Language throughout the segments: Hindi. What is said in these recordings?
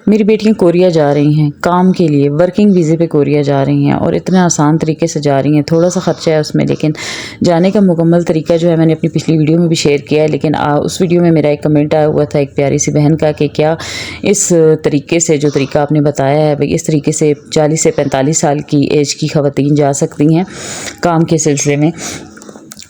मेरी बेटियां कोरिया जा रही हैं काम के लिए, वर्किंग वीज़े पे कोरिया जा रही हैं और इतना आसान तरीके से जा रही हैं। थोड़ा सा ख़र्चा है उसमें, लेकिन जाने का मुकम्मल तरीका जो है मैंने अपनी पिछली वीडियो में भी शेयर किया है। लेकिन उस वीडियो में मेरा एक कमेंट आया हुआ था एक प्यारी सी बहन का कि क्या इस तरीके से, जो तरीका आपने बताया है भाई, इस तरीके से 40 से 45 साल की एज की ख़वातीन जा सकती हैं काम के सिलसिले में।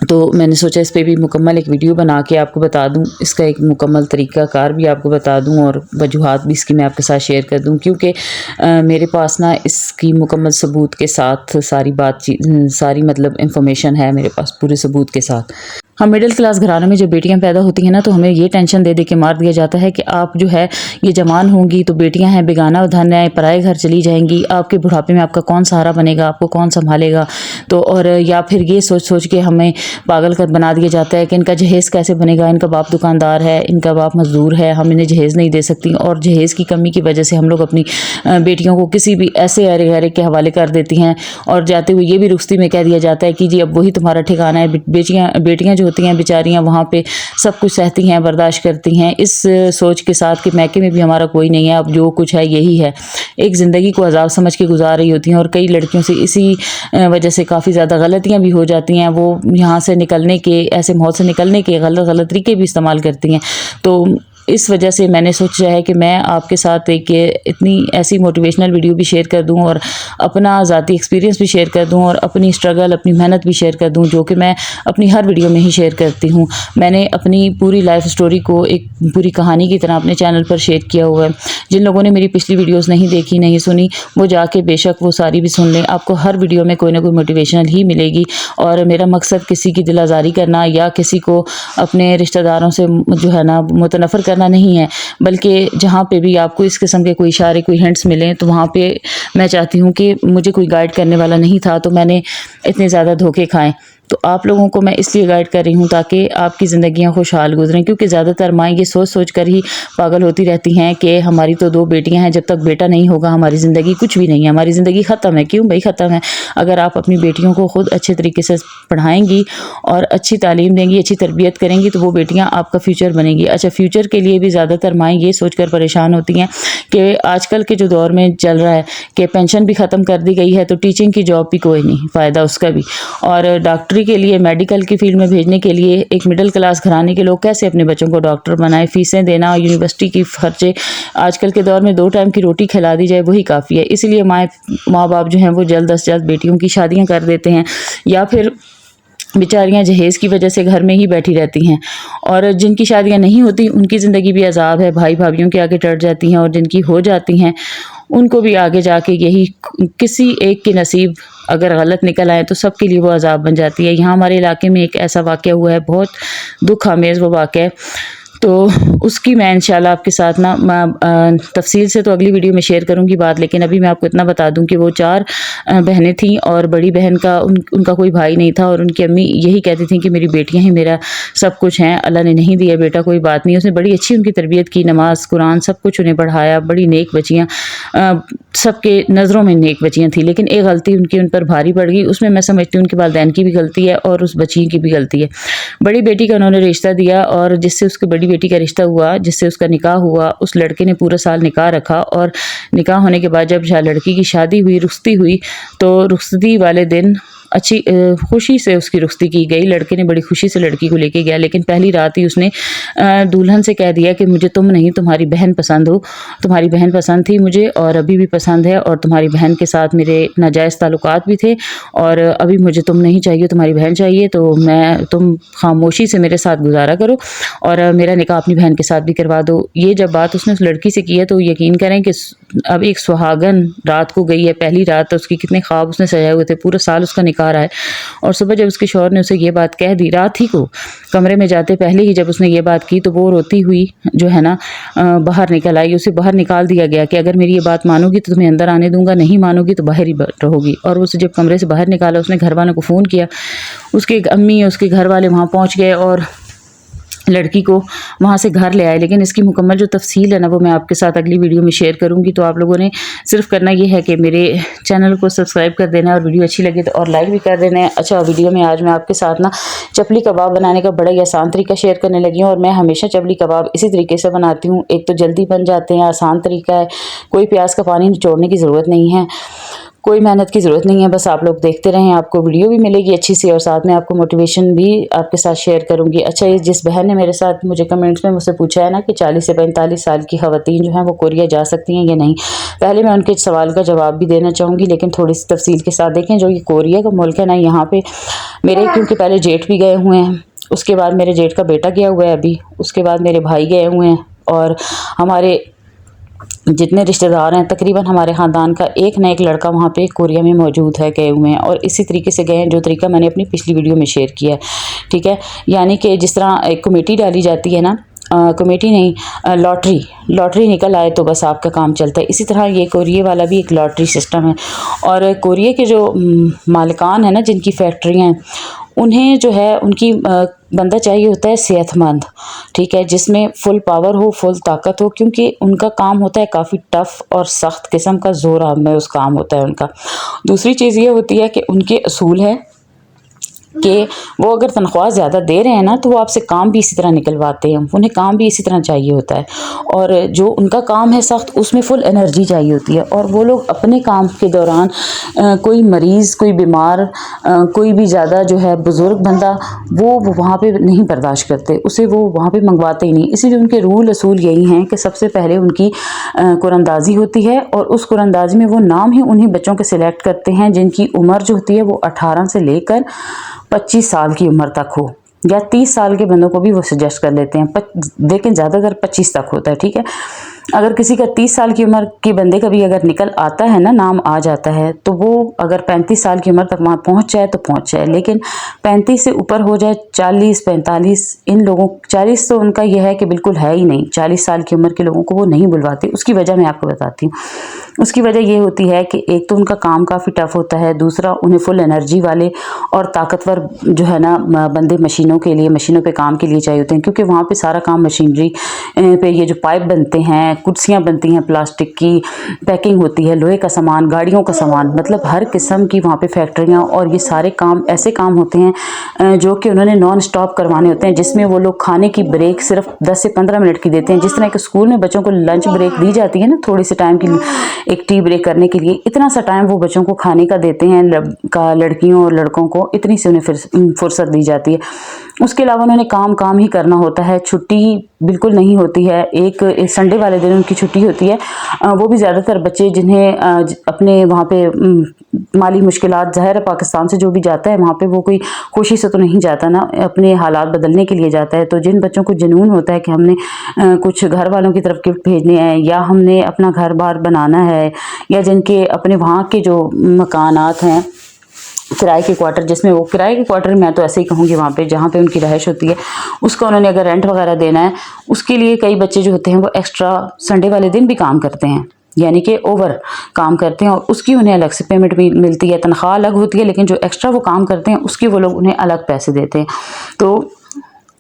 तो मैंने सोचा इस पे भी मुकम्मल एक वीडियो बना के आपको बता दूं, इसका एक मुकम्मल तरीक़ाकार भी आपको बता दूं और वजूहात भी इसकी मैं आपके साथ शेयर कर दूं, क्योंकि मेरे पास ना इसकी मुकम्मल सबूत के साथ सारी मतलब इंफॉर्मेशन है मेरे पास पूरे सबूत के साथ। हम मिडिल क्लास घरानों में जब बेटियां पैदा होती हैं ना, तो हमें ये टेंशन दे दे के मार दिया जाता है कि आप जो है ये जवान होंगी तो बेटियां हैं, बेगाना धन है, पराए घर चली जाएंगी, आपके बुढ़ापे में आपका कौन सहारा बनेगा, आपको कौन संभालेगा। तो और या फिर ये सोच सोच के हमें पागल कर बना दिया जाता है कि इनका जहेज़ कैसे बनेगा, इनका बाप दुकानदार है, इनका बाप मजदूर है, हम इन्हें जहेज़ नहीं दे सकती। और जहेज़ की कमी की वजह से हम लोग अपनी बेटियों को किसी भी ऐसे अरे गहरे के हवाले कर देती हैं और जाते हुए ये भी रुख्सती में कह दिया जाता है कि जी अब वही तुम्हारा ठिकाना है। बेटियाँ होती हैं बेचारियां वहाँ पे सब कुछ सहती हैं, बर्दाश्त करती हैं, इस सोच के साथ कि मैके में भी हमारा कोई नहीं है, अब जो कुछ है यही है। एक ज़िंदगी को अजाब समझ के गुजार रही होती हैं और कई लड़कियों से इसी वजह से काफ़ी ज़्यादा गलतियाँ भी हो जाती हैं। वो यहाँ से निकलने के, ऐसे माहौल से निकलने के गलत तरीके भी इस्तेमाल करती हैं। तो इस वजह से मैंने सोचा है कि मैं आपके साथ एक इतनी ऐसी मोटिवेशनल वीडियो भी शेयर कर दूं और अपना ज़ाती एक्सपीरियंस भी शेयर कर दूं और अपनी स्ट्रगल, अपनी मेहनत भी शेयर कर दूं, जो कि मैं अपनी हर वीडियो में ही शेयर करती हूं। मैंने अपनी पूरी लाइफ स्टोरी को एक पूरी कहानी की तरह अपने चैनल पर शेयर किया हुआ है। जिन लोगों ने मेरी पिछली वीडियोज़ नहीं देखी, नहीं सुनी, वो जाके बेशक वो सारी भी सुन लें। आपको हर वीडियो में कोई ना कोई मोटिवेशनल ही मिलेगी और मेरा मकसद किसी की दिल आज़ारी करना या किसी को अपने रिश्तेदारों से जो है ना मुतनफ़र करना नहीं है, बल्कि जहाँ पे भी आपको इस किस्म के कोई इशारे, कोई हिंट्स मिलें तो वहाँ पे मैं चाहती हूँ कि मुझे कोई गाइड करने वाला नहीं था तो मैंने इतने ज़्यादा धोखे खाए। तो आप लोगों को मैं इसलिए गाइड कर रही हूँ ताकि आपकी ज़िंदगियाँ खुशहाल गुजरें, क्योंकि ज़्यादातर माएँ ये सोच सोच कर ही पागल होती रहती हैं कि हमारी तो 2 बेटियाँ हैं, जब तक बेटा नहीं होगा हमारी ज़िंदगी कुछ भी नहीं है, हमारी ज़िंदगी ख़त्म है। क्यों भाई ख़त्म है? अगर आप अपनी बेटियों को खुद अच्छे तरीके से पढ़ाएंगी और अच्छी तालीम देंगी, अच्छी तरबियत करेंगी तो वो बेटियाँ आपका फ्यूचर बनेंगी। अच्छा, फ्यूचर के लिए भी ज़्यादातर माएँ ये सोच कर परेशान होती हैं कि आजकल के जो दौर में चल रहा है कि पेंशन भी ख़त्म कर दी गई है तो टीचिंग की जॉब भी कोई नहीं, फ़ायदा उसका भी। और डॉक्टरी के लिए, मेडिकल की फील्ड में भेजने के लिए एक मिडिल क्लास घराने के लोग कैसे अपने बच्चों को डॉक्टर बनाएं, फीसें देना, यूनिवर्सिटी की खर्चे, आजकल के दौर में 2 टाइम की रोटी खिला दी जाए वही काफ़ी है। इसीलिए माँ बाप जो हैं वो जल्द से जल्द बेटियों की शादियाँ कर देते हैं या फिर बेचारियाँ जहेज़ की वजह से घर में ही बैठी रहती हैं। और जिनकी शादियाँ नहीं होती उनकी ज़िंदगी भी अजाब है, भाई भाभीयों के आगे टट जाती हैं, और जिनकी हो जाती हैं उनको भी आगे जाके यही किसी एक के नसीब अगर गलत निकल आए तो सबके लिए वो अजाब बन जाती है। यहाँ हमारे इलाके में एक ऐसा वाक़या हुआ है, बहुत दुख आमेज़ वो वाक़या है, तो उसकी मैं इंशाल्लाह आपके साथ ना तफसील से तो अगली वीडियो में शेयर करूंगी बात। लेकिन अभी मैं आपको इतना बता दूं कि वो 4 बहनें थीं और बड़ी बहन का उनका कोई भाई नहीं था और उनकी अम्मी यही कहती थी कि मेरी बेटियां ही मेरा सब कुछ हैं, अल्लाह ने नहीं दिया बेटा कोई बात नहीं। उसने बड़ी अच्छी उनकी तरबियत की, नमाज कुरान सब कुछ उन्हें पढ़ाया, बड़ी नेक बच्चियाँ, सबके नज़रों में नेक बच्चियाँ थी। लेकिन एक गलती उनकी उन पर भारी पड़ गई, उसमें मैं समझती हूँ उनके वालिदैन की भी गलती है और उस बच्ची की भी गलती है। बड़ी बेटी का उन्होंने रिश्ता दिया और जिससे उसकी बड़ी बेटी का रिश्ता हुआ, जिससे उसका निकाह हुआ, उस लड़के ने पूरा साल निकाह रखा और निकाह होने के बाद जब लड़की की शादी हुई, रुख्सती हुई, तो रुख्सती वाले दिन अच्छी खुशी से उसकी रुख्सती की गई। लड़के ने बड़ी खुशी से लड़की को लेके गया, लेकिन पहली रात ही उसने दुल्हन से कह दिया कि मुझे तुम नहीं, तुम्हारी बहन पसंद हो, तुम्हारी बहन पसंद थी मुझे और अभी भी पसंद है, और तुम्हारी बहन के साथ मेरे नाजायज़ ताल्लुकात भी थे और अभी मुझे तुम नहीं चाहिए, तुम्हारी बहन चाहिए, तो तुम खामोशी से मेरे साथ गुजारा करो और मेरा निकाह अपनी बहन के साथ भी करवा दो। ये जब बात उसने उस लड़की से की है तो यकीन करें कि अब एक सुहागन रात को गई है, पहली रात, उसकी कितने ख्वाब उसने सजाए हुए थे, पूरा साल उसका निकाह रहा है। और सुबह जब उसके शौहर ने उसे ये बात कह दी, रात ही को कमरे में जाते पहले ही जब उसने ये बात की, तो वो रोती हुई जो है ना बाहर निकल आई। उसे बाहर निकाल दिया गया कि अगर मेरी ये बात मानोगी तो तुम्हें अंदर आने दूंगा, नहीं मानोगी तो बाहर ही रहोगी। और उसे जब कमरे से बाहर निकाला, उसने घर वालों को फ़ोन किया, उसके अम्मी उसके घर वाले वहाँ पहुँच गए और लड़की को वहाँ से घर ले आए। लेकिन इसकी मुकम्मल जो तफसील है ना वो मैं आपके साथ अगली वीडियो में शेयर करूँगी। तो आप लोगों ने सिर्फ करना ये है कि मेरे चैनल को सब्सक्राइब कर देना है और वीडियो अच्छी लगे तो और लाइक भी कर देना है। अच्छा, वीडियो में आज मैं आपके साथ ना चपली कबाब बनाने का बड़ा ही आसान तरीका शेयर करने लगी हूँ। और मैं हमेशा चपली कबाब इसी तरीके से बनाती हूँ। एक तो जल्दी बन जाते हैं, आसान तरीका है, कोई प्याज का पानी निचोड़ने की ज़रूरत नहीं है, कोई मेहनत की ज़रूरत नहीं है। बस आप लोग देखते रहें, आपको वीडियो भी मिलेगी अच्छी सी और साथ में आपको मोटिवेशन भी आपके साथ शेयर करूंगी। अच्छा, ये जिस बहन ने मेरे साथ मुझे कमेंट्स में मुझसे पूछा है ना कि 40 से 45 साल की ख़वातीन जो हैं वो कोरिया जा सकती हैं या नहीं, पहले मैं उनके सवाल का जवाब भी देना चाहूँगी, लेकिन थोड़ी सी तफसील के साथ देखें। जो ये कोरिया का मुल्क है ना, यहाँ पर मेरे क्योंकि पहले जेठ भी गए हुए हैं, उसके बाद मेरे जेठ का बेटा गया हुआ है अभी, उसके बाद मेरे भाई गए हुए हैं और हमारे जितने रिश्तेदार हैं तकरीबन हमारे ख़ानदान का एक ना एक लड़का वहाँ पे कोरिया में मौजूद है, गए हुए हैं। और इसी तरीके से गए हैं जो तरीका मैंने अपनी पिछली वीडियो में शेयर किया है, ठीक है। यानी कि जिस तरह एक कमेटी डाली जाती है ना, कमेटी नहीं, लॉटरी निकल आए तो बस आपका काम चलता है। इसी तरह ये कोरिया वाला भी एक लॉटरी सिस्टम है। और कोरिया के जो मालिकान है ना, जिनकी फैक्ट्रियाँ हैं, उन्हें जो है उनकी बंदा चाहिए होता है सेहतमंद, ठीक है, जिसमें फुल पावर हो, फुल ताकत हो, क्योंकि उनका काम होता है काफ़ी टफ़ और सख्त किस्म का, ज़ोर में उस काम होता है उनका। दूसरी चीज़ ये होती है कि उनके असूल है कि वो अगर तनख्वाह ज़्यादा दे रहे हैं ना तो वो आपसे काम भी इसी तरह निकलवाते हैं, उन्हें काम भी इसी तरह चाहिए होता है। और जो उनका काम है सख्त, उसमें फुल एनर्जी चाहिए होती है। और वो लोग अपने काम के दौरान कोई मरीज़, कोई बीमार, कोई भी ज़्यादा जो है बुज़ुर्ग बंदा वो वहाँ पे नहीं बर्दाश्त करते, उसे वो वहाँ पे मंगवाते ही नहीं। इसीलिए उनके रूल असूल यही हैं कि सबसे पहले उनकी कुरानदाजी होती है और उस कुरानदाजी में वो नाम ही उन्हीं बच्चों के सिलेक्ट करते हैं जिनकी उम्र जो होती है वो 18 से लेकर 25 साल की उम्र तक हो, या 30 साल के बंदों को भी वो सजेस्ट कर लेते हैं, लेकिन ज़्यादातर 25 तक होता है, ठीक है। अगर किसी का 30 साल की उम्र के बंदे का भी अगर निकल आता है ना, नाम आ जाता है, तो वो अगर 35 साल की उम्र तक वहाँ पहुँच जाए तो पहुँच जाए। लेकिन 35 से ऊपर हो जाए, 40, 45, इन लोगों 40 तो उनका यह है कि बिल्कुल है ही नहीं, 40 साल की उम्र के लोगों को वो नहीं बुलवाते। उसकी वजह मैं आपको बताती हूँ। उसकी वजह ये होती है कि एक तो उनका काम काफ़ी टफ होता है, दूसरा उन्हें फुल एनर्जी वाले और ताकतवर जो है ना बंदे मशीनों पे काम के लिए चाहिए होते हैं, क्योंकि वहाँ पे सारा काम मशीनरी पे, ये जो पाइप बनते हैं, कुर्सियाँ बनती हैं, प्लास्टिक की पैकिंग होती है, लोहे का सामान, गाड़ियों का सामान, मतलब हर किस्म की वहाँ पे फैक्ट्रियाँ। और ये सारे काम ऐसे काम होते हैं जो कि उन्होंने नॉन स्टॉप करवाने होते हैं, जिसमें वो लोग खाने की ब्रेक सिर्फ 10 से 15 मिनट की देते हैं। जिस तरह के स्कूल में बच्चों को लंच ब्रेक दी जाती है ना, थोड़ी सी टाइम की एक टी ब्रेक करने के लिए, इतना सा टाइम वो बच्चों को खाने का देते हैं, लड़कियों और लड़कों को इतनी सी उन्हें फुर्सत दी जाती है। उसके अलावा उन्होंने काम ही करना होता है, छुट्टी बिल्कुल नहीं होती है। एक संडे वाले दिन उनकी छुट्टी होती है। वो भी ज़्यादातर बच्चे जिन्हें अपने वहाँ पे माली मुश्किलात, ज़ाहिर है पाकिस्तान से जो भी जाता है वहाँ पे वो कोई खुशी से तो नहीं जाता ना, अपने हालात बदलने के लिए जाता है। तो जिन बच्चों को जुनून होता है कि हमने कुछ घर वालों की तरफ गिफ्ट भेजने हैं, या हमने अपना घर बार बनाना है, या जिनके अपने वहाँ के जो मकानात हैं, किराए के क्वार्टर, जिसमें वो किराए के क्वार्टर, मैं तो ऐसे ही कहूँगी वहाँ पे जहाँ पे उनकी रहायश होती है, उसका उन्होंने अगर रेंट वगैरह देना है, उसके लिए कई बच्चे जो होते हैं वो एक्स्ट्रा संडे वाले दिन भी काम करते हैं, यानी कि ओवर काम करते हैं, और उसकी उन्हें अलग से पेमेंट भी मिलती है। तनख्वाह अलग होती है, लेकिन जो एक्स्ट्रा वो काम करते हैं उसकी वो लोग उन्हें अलग पैसे देते हैं। तो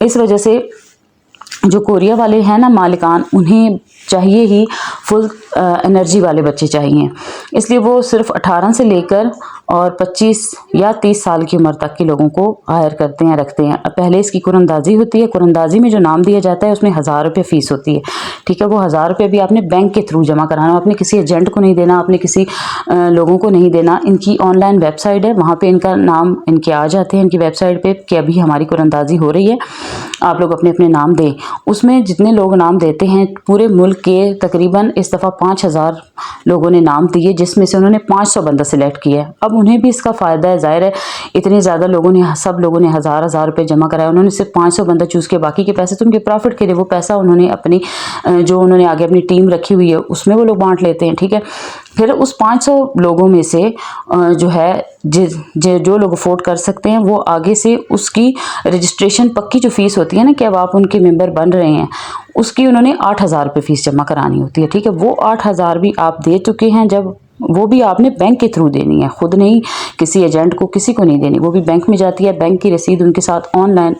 इस वजह से जो कोरिया वाले हैं ना मालिकान, उन्हें चाहिए ही फुल एनर्जी वाले बच्चे चाहिए, इसलिए वो सिर्फ 18 से लेकर और 25 या 30 साल की उम्र तक के लोगों को हायर करते हैं, रखते हैं। पहले इसकी कुरानदाजी होती है, कुरानदाजी में जो नाम दिया जाता है उसमें 1000 रुपये फ़ीस होती है, ठीक है। वो 1000 रुपये भी आपने बैंक के थ्रू जमा कराना, आपने किसी एजेंट को नहीं देना, आपने किसी लोगों को नहीं देना। इनकी ऑनलाइन वेबसाइट है, वहाँ पर इनका नाम इनके आ जाते हैं, इनकी वेबसाइट पर कि अभी हमारी कुरानदाजी हो रही है, आप लोग अपने अपने नाम दें। उसमें जितने लोग नाम देते हैं, पूरे मुल्क के तकरीबन इस दफ़ा 5000 लोगों ने नाम दिए, जिसमें से उन्होंने 500 बंदा सिलेक्ट किया है। अब उन्हें भी इसका फ़ायदा है, ज़ाहिर है इतने ज़्यादा लोगों ने, सब लोगों ने 1000 रुपये जमा कराया, उन्होंने सिर्फ 500 बंदा चूज़ किया, बाकी के पैसे तो उनके प्रॉफिट के लिए, वो पैसा उन्होंने अपनी जो उन्होंने आगे अपनी टीम रखी हुई है उसमें वो लोग बांट लेते हैं, ठीक है। फिर उस 500 लोगों में से जो है जो लोग अफोर्ड कर सकते हैं वो आगे से उसकी रजिस्ट्रेशन पक्की जो फ़ीस होती है ना, कि अब आप उनके मेंबर बन रहे हैं, उसकी उन्होंने 8000 रुपये फ़ीस जमा करानी होती है, ठीक है। वो 8000 भी आप दे चुके हैं जब वो भी आपने बैंक के थ्रू देनी है, खुद नहीं, किसी एजेंट को, किसी को नहीं देनी। वो भी बैंक में जाती है, बैंक की रसीद उनके साथ ऑनलाइन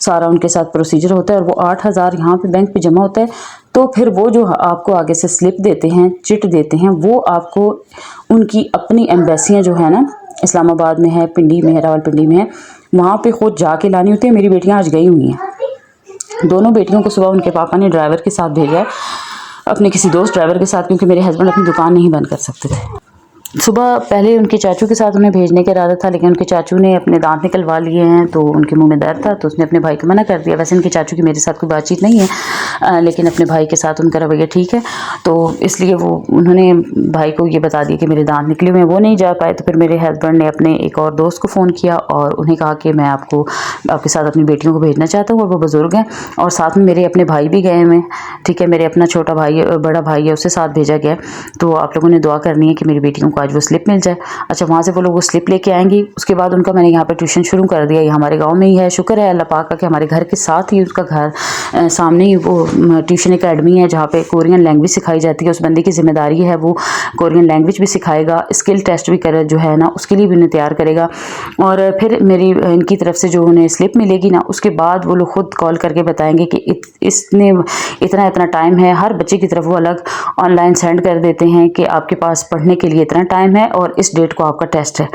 सारा उनके साथ प्रोसीजर होता है और वो 8,000 यहाँ पे बैंक पे जमा होता है। तो फिर वो जो आपको आगे से स्लिप देते हैं, चिट देते हैं, वो आपको उनकी अपनी एम्बेसियाँ जो है ना, इस्लामाबाद में है, पिंडी में है, रावलपिंडी में है, वहाँ पे खुद जाके लानी होती है। मेरी बेटियाँ आज गई हुई हैं। दोनों बेटियों को सुबह उनके पापा ने ड्राइवर के साथ भेजा है, अपने किसी दोस्त ड्राइवर के साथ, क्योंकि मेरे हस्बैंड अपनी दुकान नहीं बंद कर सकते थे। सुबह पहले उनके चाचू के साथ उन्हें भेजने का इरादा था, लेकिन उनके चाचू ने अपने दांत निकलवा लिए हैं तो उनके मुंह में दर्द था, तो उसने अपने भाई को मना कर दिया। वैसे उनके चाचू की मेरे साथ कोई बातचीत नहीं है, लेकिन अपने भाई के साथ उनका रवैया ठीक है, तो इसलिए वो उन्होंने भाई को ये बता दिया कि मेरे दांत निकले हुए हैं, वो नहीं जा पाए। तो फिर मेरे हस्बैंड ने अपने एक और दोस्त को फ़ोन किया और उन्हें कहा कि मैं आपके साथ अपनी बेटियों को भेजना चाहता हूँ, और वो बुज़ुर्ग हैं और साथ में मेरे अपने भाई भी गए हुए हैं, ठीक है, मेरे अपना छोटा भाई, बड़ा भाई है, उससे साथ भेजा गया। तो आप लोगों ने दुआ करनी है कि मेरी बेटियों को आज वो स्लिप मिल जाए। अच्छा, वहाँ से वो लोग वो स्लिप लेके आएंगी। उसके बाद उनका मैंने यहाँ पे ट्यूशन शुरू कर दिया। ये हमारे गांव में ही है, शुक्र है अल्लाह पाक का कि हमारे घर के साथ ही उसका घर सामने ही वो ट्यूशन एकेडमी है जहाँ पे कोरियन लैंग्वेज सिखाई जाती है। उस बंदे की जिम्मेदारी है वो कोरियन लैंग्वेज भी सिखाएगा, स्किल टेस्ट भी करे जो है ना, उसके लिए भी उन्हें तैयार करेगा। और फिर मेरी इनकी तरफ से जो उन्हें स्लिप मिलेगी ना, उसके बाद वो लोग खुद कॉल करके बताएंगे कि इसने इतना इतना टाइम है। हर बच्चे की तरफ वो अलग ऑनलाइन सेंड कर देते हैं कि आपके पास पढ़ने के लिए इतना टाइम है और इस डेट को आपका टेस्ट है,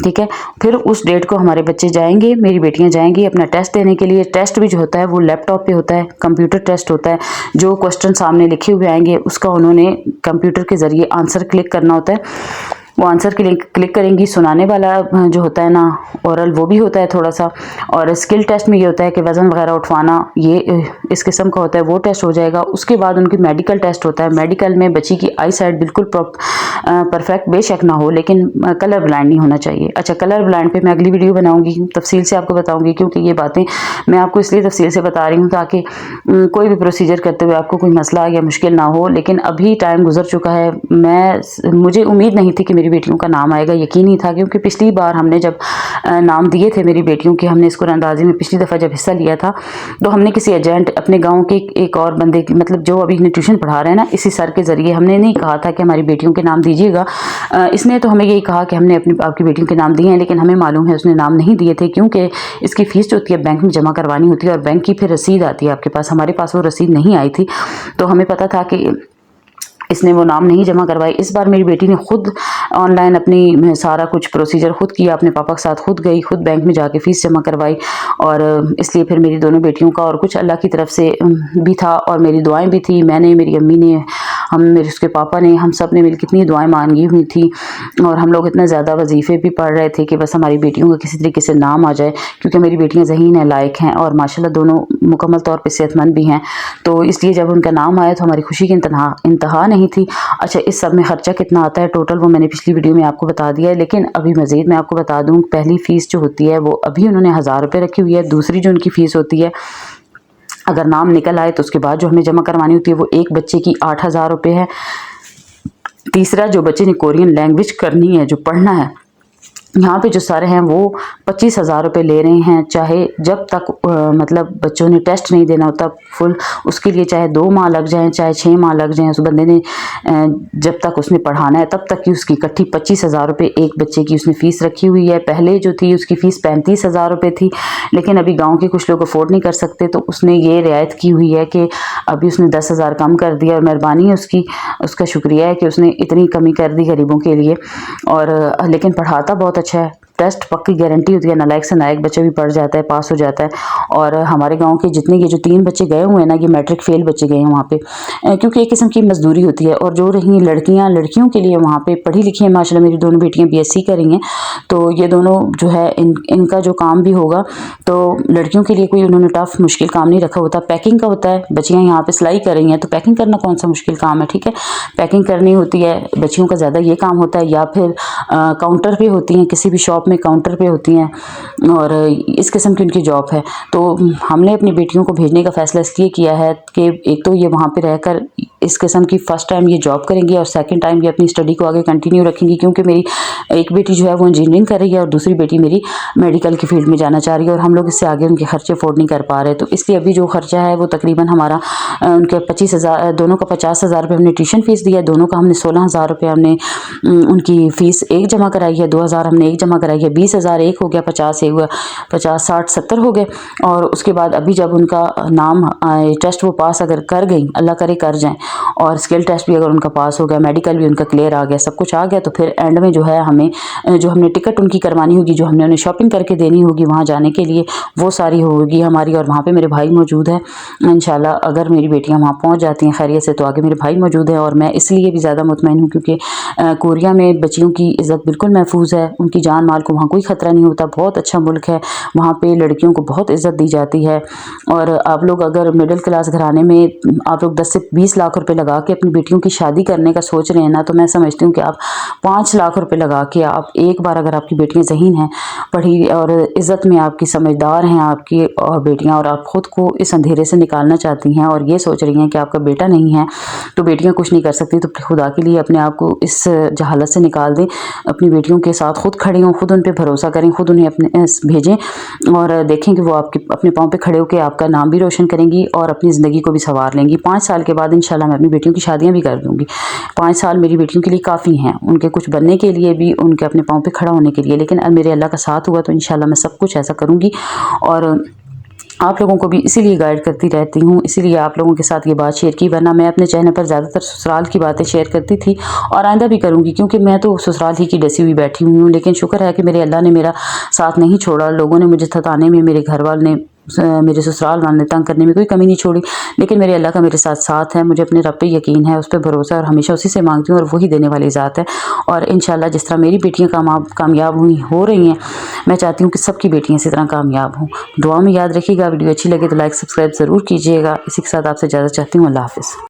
ठीक है। फिर उस डेट को हमारे बच्चे जाएंगे, मेरी बेटियां जाएंगी अपना टेस्ट देने के लिए। टेस्ट भी जो होता है वो लैपटॉप पे होता है, कंप्यूटर टेस्ट होता है। जो क्वेश्चन सामने लिखे हुए आएंगे उसका उन्होंने कंप्यूटर के ज़रिए आंसर क्लिक करना होता है। वो आंसर क्लिक करेंगी। सुनाने वाला जो होता है ना, ओरल, वो भी होता है थोड़ा सा। और स्किल टेस्ट में ये होता है कि वज़न वगैरह उठवाना, ये इस किस्म का होता है, वो टेस्ट हो जाएगा। उसके बाद उनकी मेडिकल टेस्ट होता है। मेडिकल में बच्ची की आई साइट बिल्कुल परफेक्ट बेशक ना हो, लेकिन कलर ब्लाइंड नहीं होना चाहिए। अच्छा, कलर ब्लाइंड पे मैं अगली वीडियो बनाऊंगी, तफसील से आपको बताऊंगी, क्योंकि ये बातें मैं आपको इसलिए तफसील से बता रही हूँ ताकि कोई भी प्रोसीजर करते हुए आपको कोई मसला या मुश्किल ना हो। लेकिन अभी टाइम गुजर चुका है। मुझे उम्मीद नहीं थी कि मेरी बेटियों का नाम आएगा, यकीन नहीं था, क्योंकि पिछली बार हमने जब नाम दिए थे मेरी बेटियों के, हमने इसको अंदाजे में पिछली दफ़ा जब हिस्सा लिया था तो हमने किसी एजेंट अपने गांव के एक और बंदे की, मतलब जो अभी इन्हें ट्यूशन पढ़ा रहे हैं ना, इसी सर के ज़रिए, हमने नहीं कहा था कि हमारी बेटियों के नाम दीजिएगा। इसने तो हमें यही कहा कि हमने आपकी बेटियों के नाम दिए हैं, लेकिन हमें मालूम है उसने नाम नहीं दिए थे, क्योंकि इसकी फ़ीस जो होती है बैंक में जमा करवानी होती है और बैंक की फिर रसीद आती है आपके पास। हमारे पास वो रसीद नहीं आई थी, तो हमें पता था कि इसने वो नाम नहीं जमा करवाई। इस बार मेरी बेटी ने खुद ऑनलाइन अपनी सारा कुछ प्रोसीजर खुद किया, अपने पापा के साथ खुद गई, खुद बैंक में जाके फ़ीस जमा करवाई। और इसलिए फिर मेरी दोनों बेटियों का और कुछ अल्लाह की तरफ से भी था और मेरी दुआएं भी थी। मैंने, मेरी अम्मी ने, मेरे उसके पापा ने, हम सब ने मिल कितनी दुआएं मांगी हुई थी। और हम लोग इतना ज़्यादा वजीफ़े भी पढ़ रहे थे कि बस हमारी बेटियों का किसी तरीके से नाम आ जाए, क्योंकि मेरी बेटियाँ ज़हीन हैं, लायक हैं और माशाल्लाह दोनों मुकम्मल तौर पर सेहतमंद भी हैं। तो इसलिए जब उनका नाम आया तो हमारी खुशी की इंतहा नहीं थी। अच्छा, इस सब में खर्चा कितना आता है टोटल, वो मैंने पिछली वीडियो में आपको बता दिया है, लेकिन अभी मज़ीद मैं आपको बता दूं, पहली फ़ीस जो होती है वो अभी उन्होंने 1000 रुपये रखी हुई है। दूसरी जो उनकी फ़ीस होती है, अगर नाम निकल आए तो उसके बाद जो हमें जमा करवानी होती है वो एक बच्चे की 8000 रुपये है। तीसरा, जो बच्चे ने कोरियन लैंग्वेज करनी है, जो पढ़ना है, यहाँ पे जो सर हैं वो 25,000 रुपये ले रहे हैं, चाहे जब तक मतलब बच्चों ने टेस्ट नहीं देना होता फुल, उसके लिए चाहे 2 माह लग जाएं, चाहे 6 माह लग जाएं, उस बंदे ने जब तक उसने पढ़ाना है तब तक की उसकी इकट्ठी 25,000 रुपये एक बच्चे की उसने फ़ीस रखी हुई है। पहले जो थी उसकी फ़ीस 35,000 रुपये थी, लेकिन अभी गाँव के कुछ लोग अफोर्ड नहीं कर सकते, तो उसने ये रियायत की हुई है कि अभी उसने 10,000 कम कर दिया। और मेहरबानी है उसका शुक्रिया है कि उसने इतनी कमी कर दी गरीबों के लिए। और लेकिन पढ़ाता बहुत अच्छा है। टेस्ट पक्की गारंटी होती है, नालायक से नालायक बच्चा भी पढ़ जाता है, पास हो जाता है। और हमारे गांव के जितने ये जो 3 बच्चे गए हुए हैं ना, ये मैट्रिक फेल बच्चे गए हैं वहाँ पे, क्योंकि एक किस्म की मजदूरी होती है। और जो रही लड़कियों के लिए वहाँ पे पढ़ी लिखी है माशाल्लाह, मेरी दोनों बेटियाँ BSc करी हैं, तो ये दोनों जो है इनका जो काम भी होगा, तो लड़कियों के लिए कोई उन्होंने टफ मुश्किल काम नहीं रखा होता। पैकिंग का होता है, बच्चियाँ यहाँ पे सिलाई कर रही हैं, तो पैकिंग करना कौन सा मुश्किल काम है, ठीक है, पैकिंग करनी होती है बच्चियों का, ज़्यादा ये काम होता है। या फिर काउंटर पे होती हैं, किसी भी शॉप में काउंटर पे होती हैं, और इस किस्म की उनकी जॉब है। तो हमने अपनी बेटियों को भेजने का फ़ैसला इसलिए किया है कि एक तो ये वहाँ पे रहकर इस किस्म की फ़र्स्ट टाइम ये जॉब करेंगी और सेकंड टाइम ये अपनी स्टडी को आगे कंटिन्यू रखेंगी, क्योंकि मेरी एक बेटी जो है वो इंजीनियरिंग कर रही है और दूसरी बेटी मेरी मेडिकल की फील्ड में जाना चाह रही है और हम लोग इससे आगे उनके खर्चे अफोर्ड नहीं कर पा रहे। तो इसलिए अभी जो खर्चा है वो तकरीबन हमारा उनके 25,000, दोनों का 50,000 रुपये हमने ट्यूशन फ़ीस दिया, दोनों का हमने 16,000 रुपये हमने उनकी फ़ीस एक जमा कराई है, 2,000 हमने एक जमा कराई है, 20,000 एक हो गया, 50 एक हुआ, 50, 60, 70 हो गए। और उसके बाद अभी जब उनका नाम टेस्ट वो पास अगर कर गई, अल्लाह करे कर जाएँ, और स्किल टेस्ट भी अगर उनका पास हो गया, मेडिकल भी उनका क्लियर आ गया, सब कुछ आ गया, तो फिर एंड में जो है हमें जो हमने टिकट उनकी करवानी होगी, जो हमने उन्हें शॉपिंग करके देनी होगी वहाँ जाने के लिए, वो सारी होगी हमारी। और वहाँ पे मेरे भाई मौजूद है इंशाल्लाह। अगर मेरी बेटियाँ वहाँ पहुँच जाती हैं खैरियत से तो आगे मेरे भाई मौजूद हैं। और मैं इसलिए भी ज़्यादा मुतमईन हूँ क्योंकि कोरिया में बच्चियों की इज़्ज़त बिल्कुल महफूज है, उनकी जान माल को वहाँ कोई ख़तरा नहीं होता। बहुत अच्छा मुल्क है, वहाँ पे लड़कियों को बहुत इज़्ज़त दी जाती है। और आप लोग अगर मिडिल क्लास घराने में आप लोग 10 से 20 लाख रुपए लगा के अपनी बेटियों की शादी करने का सोच रहे हैं ना, तो मैं समझती हूँ कि आप 5 लाख रुपए लगा के आप एक बार अगर आपकी बेटियाँ ज़हीन हैं, पढ़ी और इज़्ज़त में आपकी समझदार हैं आपकी और बेटियाँ, और आप ख़ुद को इस अंधेरे से निकालना चाहती हैं और ये सोच रही हैं कि आपका बेटा नहीं है तो बेटियाँ कुछ नहीं कर सकती, तो खुदा के लिए अपने आप को इस जहालत से निकाल दें, अपनी बेटियों के साथ खुद खड़े हों, खुद उन पर भरोसा करें, खुद उन्हें अपने भेजें और देखें कि वो आपके अपने पाँव पे खड़े होकर आपका नाम भी रोशन करेंगी और अपनी ज़िंदगी को भी संवार लेंगी। 5 साल के बाद इंशाल्लाह मैं अपनी बेटियों की शादियाँ भी कर दूँगी। 5 साल मेरी बेटियों के लिए काफ़ी हैं, उनके कुछ बनने के लिए भी, उनके अपने पाँव पे खड़ा होने के लिए। लेकिन मेरे अल्लाह का साथ हुआ तो इंशाल्लाह मैं सब कुछ ऐसा करूँगी। और आप लोगों को भी इसीलिए गाइड करती रहती हूँ, इसीलिए आप लोगों के साथ ये बात शेयर की, वरना मैं अपने चैनल पर ज़्यादातर ससुराल की बातें शेयर करती थी और आइंदा भी करूँगी, क्योंकि मैं तो ससुराल ही की डसी हुई बैठी हुई हूँ। लेकिन शुक्र है कि मेरे अल्लाह ने मेरा साथ नहीं छोड़ा। लोगों ने मुझे सताने में, मेरे घर वाले ने, मेरे ससुराल वाले ने तंग करने में कोई कमी नहीं छोड़ी, लेकिन मेरे अल्लाह का मेरे साथ है। मुझे अपने रब पे यकीन है, उस पर भरोसा है और हमेशा उसी से मांगती हूँ और वही देने वाली ज़ात है। और इंशाल्लाह जिस तरह मेरी बेटियाँ कामयाब हो रही हैं, मैं चाहती हूँ कि सबकी बेटियाँ इसी तरह कामयाब हों। दुआ में याद रखिएगा। वीडियो अच्छी लगे तो लाइक सब्सक्राइब ज़रूर कीजिएगा। इसी के साथ आपसे इजाज़त चाहती हूँ। अल्लाह हाफ़िज़।